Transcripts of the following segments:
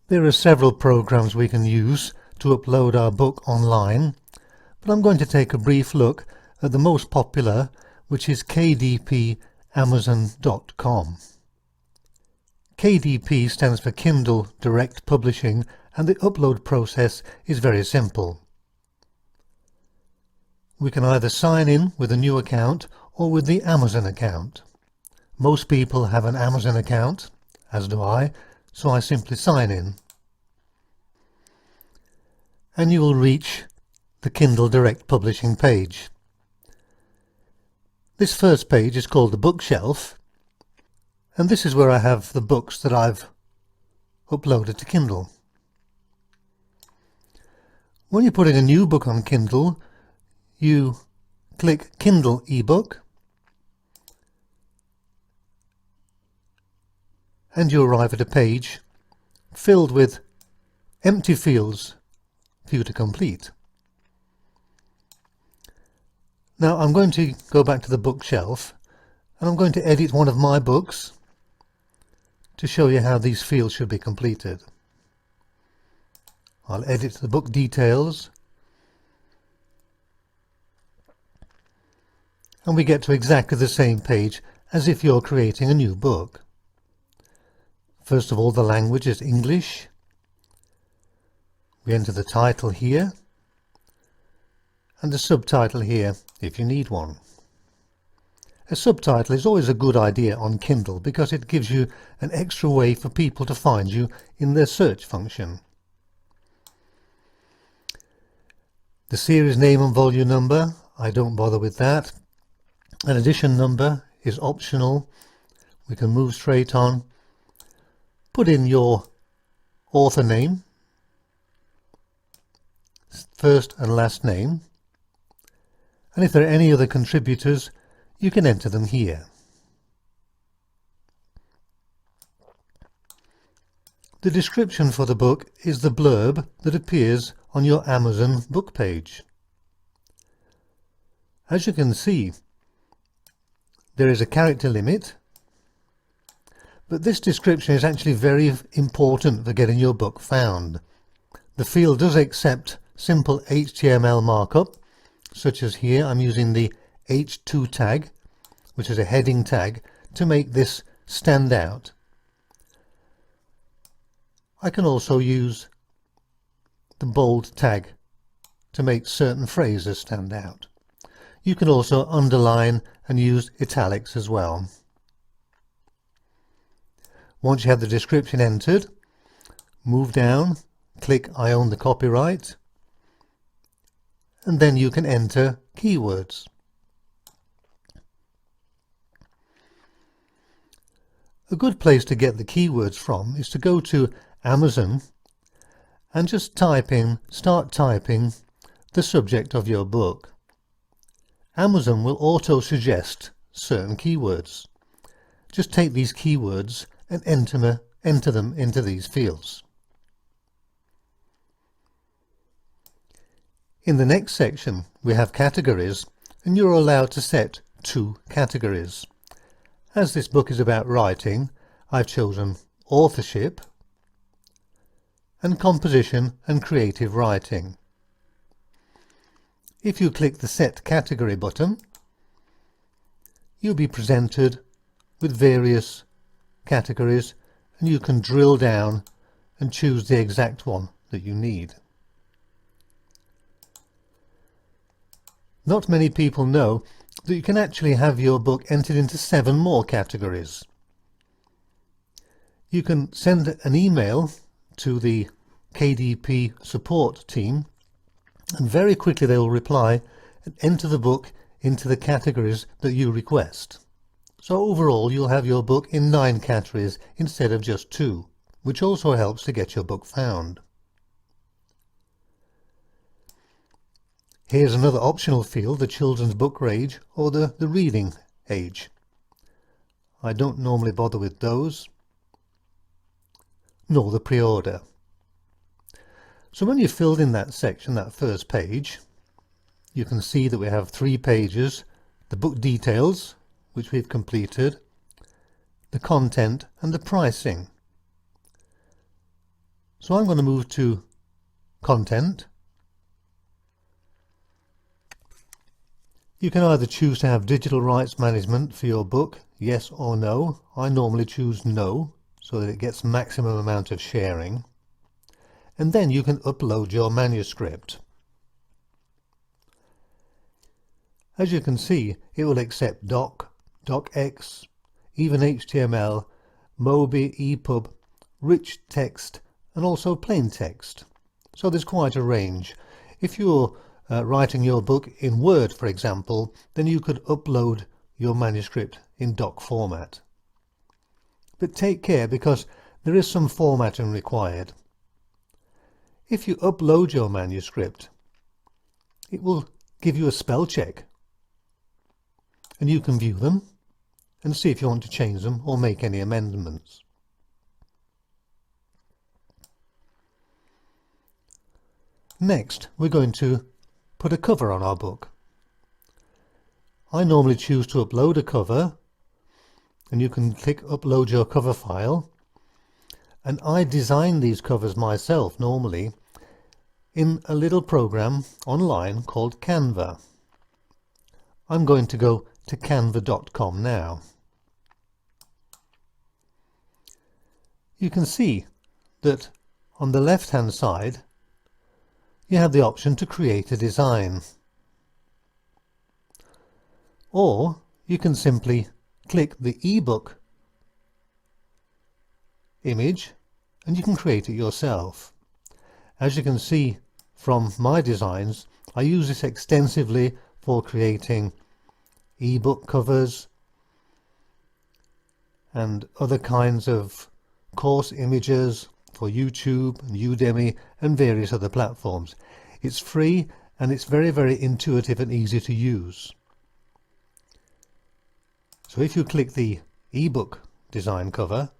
There are several programs we can use to upload our book online, but I'm going to take a brief look at the most popular, which is kdpamazon.com. KDP stands for Kindle Direct Publishing, and the upload process is very simple. We can either sign in with a new account or with the Amazon account. Most people have an Amazon account, as do I, so I simply sign in. And you will reach the Kindle Direct Publishing page. This first page is called the bookshelf, and this is where I have the books that I've uploaded to Kindle. When you're putting a new book on Kindle, you click Kindle Ebook, and you arrive at a page filled with empty fields for you to complete. Now I'm going to go back to the bookshelf, and I'm going to edit one of my books to show you how these fields should be completed. I'll edit the book details, and we get to exactly the same page as if you're creating a new book. First of all, the language is English. We enter the title here, and the subtitle here if you need one. A subtitle is always a good idea on Kindle because it gives you an extra way for people to find you in their search function. The series name and volume number, I don't bother with that. An edition number is optional. We can move straight on. Put in your author name, first and last name, and if there are any other contributors, you can enter them here. The description for the book is the blurb that appears on your Amazon book page. As you can see, there is a character limit, but this description is actually very important for getting your book found. The field does accept simple HTML markup, such as here I'm using the H2 tag, which is a heading tag, to make this stand out. I can also use the bold tag to make certain phrases stand out. You can also underline and use italics as well. Once you have the description entered, move down, click I own the copyright, and then you can enter keywords. A good place to get the keywords from is to go to Amazon and just start typing the subject of your book. Amazon will auto-suggest certain keywords. Just take these keywords and enter them into these fields. In the next section we have categories, and you're allowed to set 2 categories. As this book is about writing, I've chosen authorship and composition and creative writing. If you click the Set Category button, you'll be presented with various categories, and you can drill down and choose the exact one that you need. Not many people know that you can actually have your book entered into 7 more categories. You can send an email to the KDP support team, and very quickly they will reply and enter the book into the categories that you request. So overall you'll have your book in 9 categories instead of just 2, which also helps to get your book found. Here's another optional field, the children's book age or the reading age. I don't normally bother with those, nor the pre-order. So when you've filled in that section, that first page, you can see that we have 3 pages: the book details, which we've completed, the content and the pricing. So I'm going to move to Content. You can either choose to have digital rights management for your book, yes or no. I normally choose no, so that it gets maximum amount of sharing. And then you can upload your manuscript. As you can see, it will accept doc, docx, even HTML, MOBI, EPUB, rich text, and also plain text. So there's quite a range. If you're writing your book in Word, for example, then you could upload your manuscript in doc format. But take care, because there is some formatting required. If you upload your manuscript, it will give you a spell check, and you can view them and see if you want to change them or make any amendments. Next, we're going to put a cover on our book. I normally choose to upload a cover, and you can click upload your cover file, and I design these covers myself normally in a little program online called Canva. I'm going to go to canva.com now. You can see that on the left hand side you have the option to create a design, or you can simply click the ebook image and you can create it yourself. As you can see from my designs, I use this extensively for creating ebook covers and other kinds of course images for YouTube and Udemy and various other platforms. It's free and it's very, very intuitive and easy to use. So if you click the ebook design cover,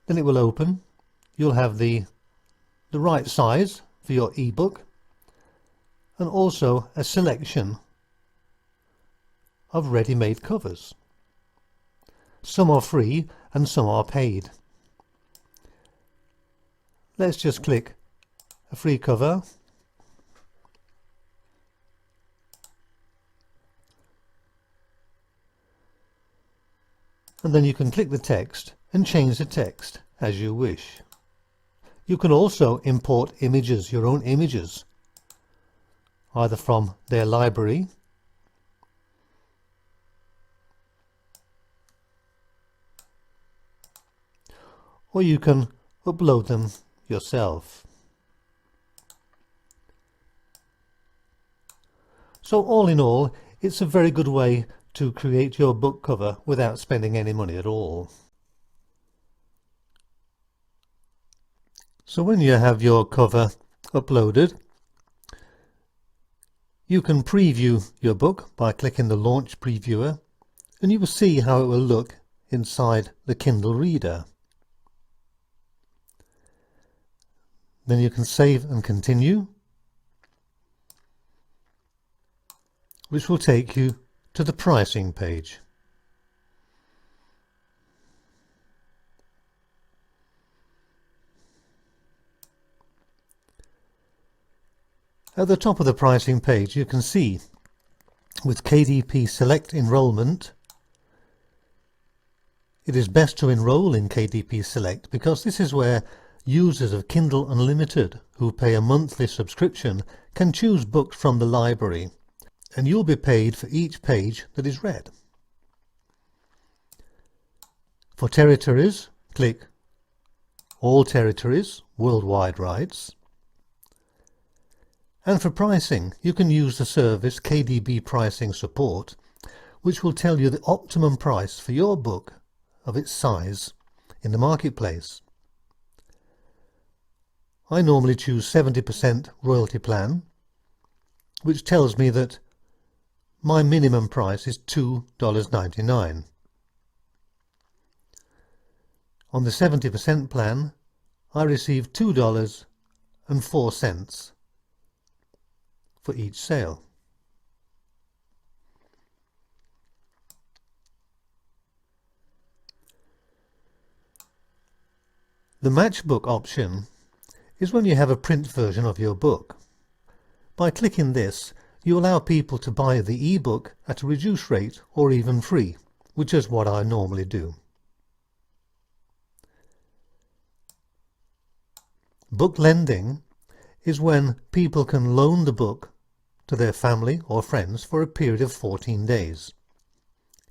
then it will open. You'll have the right size for your ebook and also a selection of ready-made covers. Some are free and some are paid. Let's just click a free cover. And then you can click the text and change the text as you wish. You can also import images, your own images, either from their library or you can upload them yourself. So all in all, it's a very good way to create your book cover without spending any money at all. So when you have your cover uploaded, you can preview your book by clicking the Launch Previewer, and you will see how it will look inside the Kindle reader. Then you can save and continue, which will take you to the pricing page. At the top of the pricing page you can see with KDP Select enrolment, it is best to enroll in KDP Select because this is where users of Kindle Unlimited who pay a monthly subscription can choose books from the library, and you'll be paid for each page that is read. For territories, click All Territories, Worldwide Rights. And for pricing, you can use the service KDB Pricing Support, which will tell you the optimum price for your book of its size in the marketplace. I normally choose 70% royalty plan, which tells me that my minimum price is $2.99. On the 70% plan, I receive $2.04 for each sale. The matchbook option is when you have a print version of your book. By clicking this, you allow people to buy the ebook at a reduced rate or even free, which is what I normally do. Book lending is when people can loan the book to their family or friends for a period of 14 days.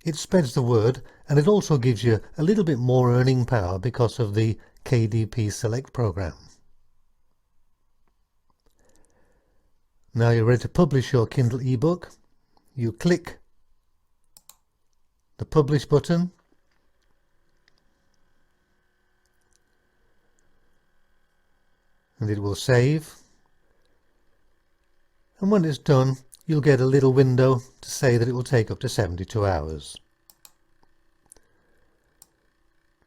It spreads the word, and it also gives you a little bit more earning power because of the KDP Select program. Now you're ready to publish your Kindle ebook. You click the Publish button, and it will save. And when it's done, you'll get a little window to say that it will take up to 72 hours.